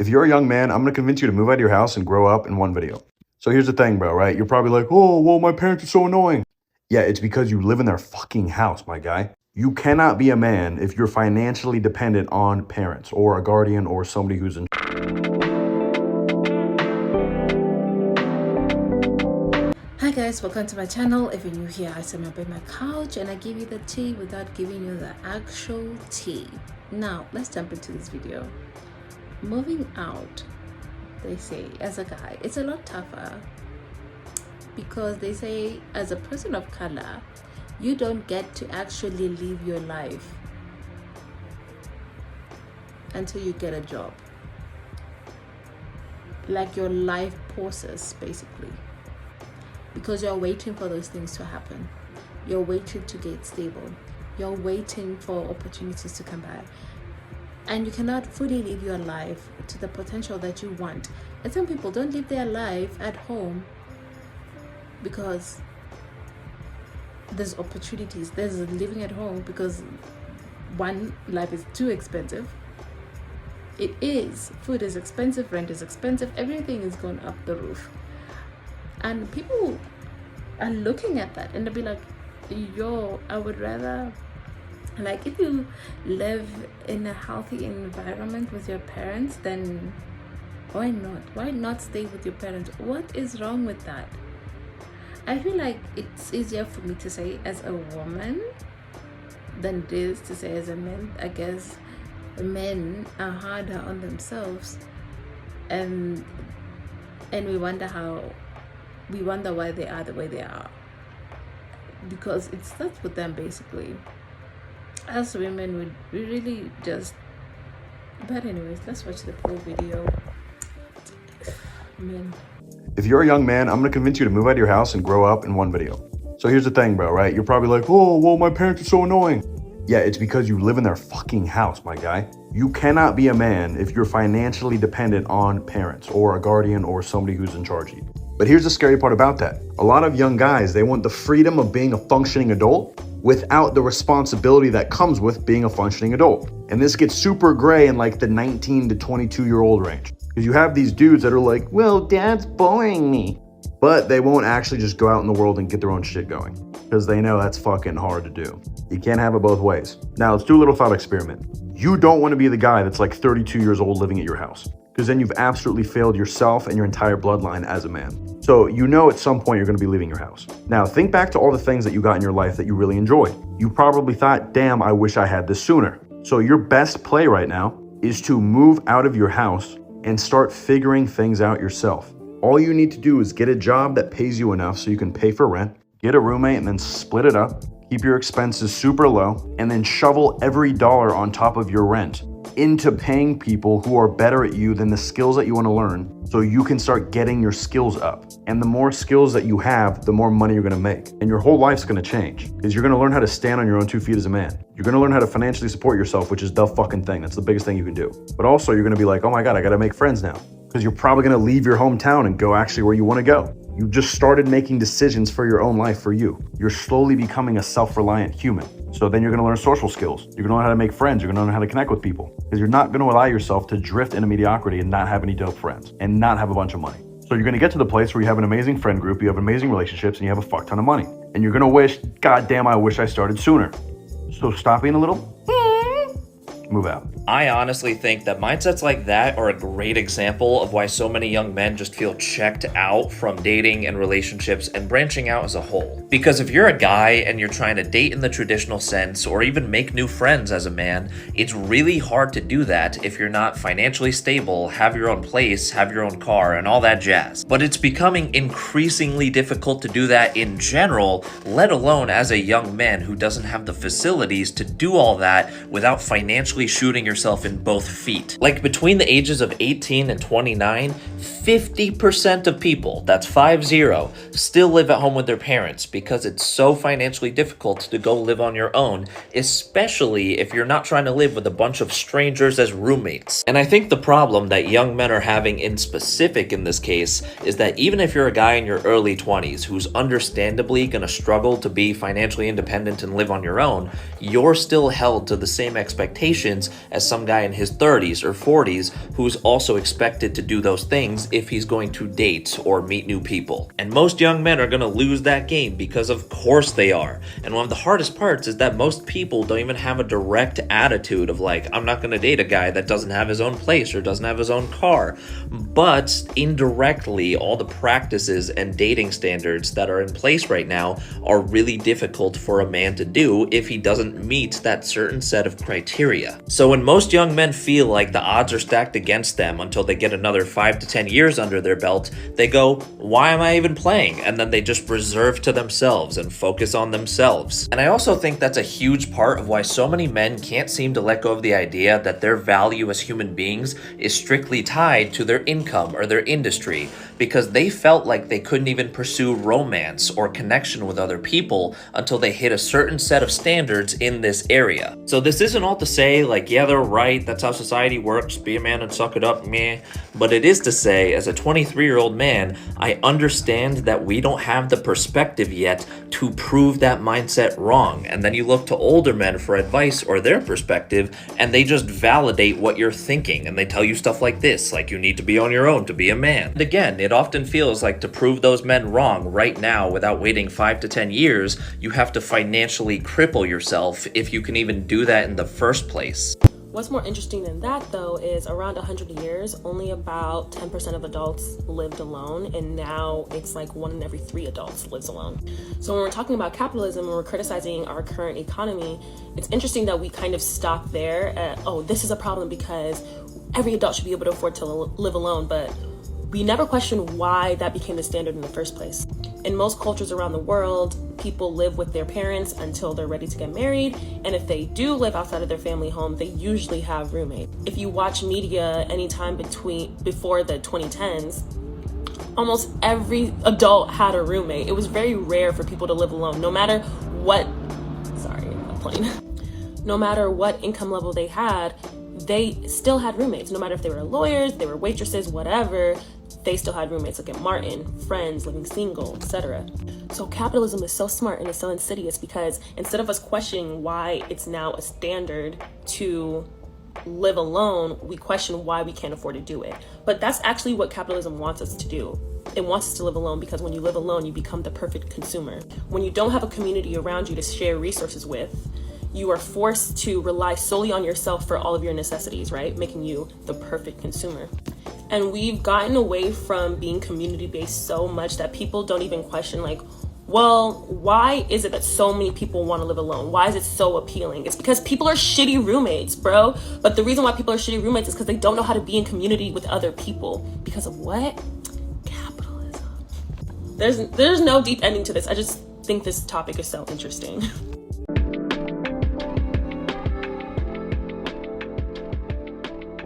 If you're a young man, I'm gonna convince you to move out of your house and grow up in one video. So here's the thing, bro, right? You're probably like, oh, well, my parents are so annoying. Yeah, it's because you live in their fucking house, my guy. You cannot be a man if you're financially dependent on parents or a guardian or somebody who's in. Hi guys, welcome to my channel. If you're new here, I sit up in my couch and I give you the tea without giving you the actual tea. Now let's jump into this video. Moving out, they say, as a guy, it's a lot tougher because they say as a person of color, you don't get to actually live your life until you get a job. Like your life pauses basically, because you're waiting for those things to happen. You're waiting to get stable. You're waiting for opportunities to come by. And you cannot fully live your life to the potential that you want. And some people don't live their life at home because there's opportunities. There's living at home because one, life is too expensive. It is. Food is expensive, rent is expensive, everything is going up the roof. And people are looking at that and they'll be like, yo, I would rather, like, if you live in a healthy environment with your parents, then why not? Why not stay with your parents? What is wrong with that? I feel like it's easier for me to say as a woman than it is to say as a man. I guess men are harder on themselves, and we wonder why they are the way they are, because it starts with them basically. As women, we really just, but anyways, let's watch the full video. Men. If you're a young man, I'm gonna convince you to move out of your house and grow up in one video. So here's the thing, bro, right? You're probably like, oh, well, my parents are so annoying. Yeah, it's because you live in their fucking house, my guy. You cannot be a man if you're financially dependent on parents or a guardian or somebody who's in charge of you. But here's the scary part about that. A lot of young guys, they want the freedom of being a functioning adult without the responsibility that comes with being a functioning adult. And this gets super gray in like the 19 to 22-year-old range. Because you have these dudes that are like, well, dad's boring me. But they won't actually just go out in the world and get their own shit going, because they know that's fucking hard to do. You can't have it both ways. Now let's do a little thought experiment. You don't want to be the guy that's like 32 years old living at your house, because then you've absolutely failed yourself and your entire bloodline as a man. So you know at some point you're going to be leaving your house. Now think back to all the things that you got in your life that you really enjoyed. You probably thought, damn, I wish I had this sooner. So your best play right now is to move out of your house and start figuring things out yourself. All you need to do is get a job that pays you enough so you can pay for rent, get a roommate and then split it up, keep your expenses super low, and then shovel every dollar on top of your rent into paying people who are better at you than the skills that you want to learn, so you can start getting your skills up. And the more skills that you have, the more money you're going to make. And your whole life's going to change, because you're going to learn how to stand on your own 2 feet as a man. You're going to learn how to financially support yourself, which is the fucking thing. That's the biggest thing you can do. But also you're going to be like, oh my God, I got to make friends now. Because you're probably going to leave your hometown and go actually where you want to go. You just started making decisions for your own life for you. You're slowly becoming a self-reliant human. So then you're going to learn social skills. You're going to learn how to make friends. You're going to learn how to connect with people, because you're not going to allow yourself to drift into mediocrity and not have any dope friends and not have a bunch of money. So you're going to get to the place where you have an amazing friend group, you have amazing relationships, and you have a fuck ton of money. And you're going to wish, God damn, I wish I started sooner. So stop being a little, move out. I honestly think that mindsets like that are a great example of why so many young men just feel checked out from dating and relationships and branching out as a whole. Because if you're a guy and you're trying to date in the traditional sense or even make new friends as a man, it's really hard to do that if you're not financially stable, have your own place, have your own car, and all that jazz. But it's becoming increasingly difficult to do that in general, let alone as a young man who doesn't have the facilities to do all that without financially shooting yourself in both feet. Like between the ages of 18 and 29, 50% of people, that's 50, still live at home with their parents because it's so financially difficult to go live on your own, especially if you're not trying to live with a bunch of strangers as roommates. And I think the problem that young men are having in specific in this case is that even if you're a guy in your early 20s who's understandably gonna struggle to be financially independent and live on your own, you're still held to the same expectations expectations as some guy in his 30s or 40s who's also expected to do those things if he's going to date or meet new people. And most young men are going to lose that game because of course they are. And one of the hardest parts is that most people don't even have a direct attitude of like, I'm not going to date a guy that doesn't have his own place or doesn't have his own car. But indirectly, all the practices and dating standards that are in place right now are really difficult for a man to do if he doesn't meet that certain set of criteria. So when most young men feel like the odds are stacked against them until they get another 5 to 10 years under their belt, they go, why am I even playing? And then they just reserve to themselves and focus on themselves. And I also think that's a huge part of why so many men can't seem to let go of the idea that their value as human beings is strictly tied to their income or their industry, because they felt like they couldn't even pursue romance or connection with other people until they hit a certain set of standards in this area. So this isn't all to say like, yeah, they're right, that's how society works, be a man and suck it up, meh. But it is to say, as a 23-year-old man, I understand that we don't have the perspective yet to prove that mindset wrong. And then you look to older men for advice or their perspective, and they just validate what you're thinking. And they tell you stuff like this, like you need to be on your own to be a man. And again, it often feels like to prove those men wrong right now without waiting 5 to 10 years, you have to financially cripple yourself if you can even do that in the first place. What's more interesting than that, though, is around 100 years, only about 10% of adults lived alone, and now it's like 1 in every 3 adults lives alone. So when we're talking about capitalism and we're criticizing our current economy, it's interesting that we kind of stop there at, oh, this is a problem because every adult should be able to afford to live alone, but we never question why that became the standard in the first place. In most cultures around the world, people live with their parents until they're ready to get married, and if they do live outside of their family home, they usually have roommates. If you watch media anytime before the 2010s, almost every adult had a roommate. It was very rare for people to live alone, no matter what income level they had, they still had roommates. No matter if they were lawyers, they were waitresses, whatever, they still had roommates. Look at Martin, Friends, Living Single, etc. So capitalism is so smart and it's so insidious because instead of us questioning why it's now a standard to live alone, we question why we can't afford to do it. But that's actually what capitalism wants us to do. It wants us to live alone because when you live alone, you become the perfect consumer. When you don't have a community around you to share resources with, you are forced to rely solely on yourself for all of your necessities, right? Making you the perfect consumer. And we've gotten away from being community-based so much that people don't even question like, well, why is it that so many people want to live alone? Why is it so appealing? It's because people are shitty roommates, bro. But the reason why people are shitty roommates is because they don't know how to be in community with other people. Because of what? Capitalism. There's no deep ending to this. I just think this topic is so interesting.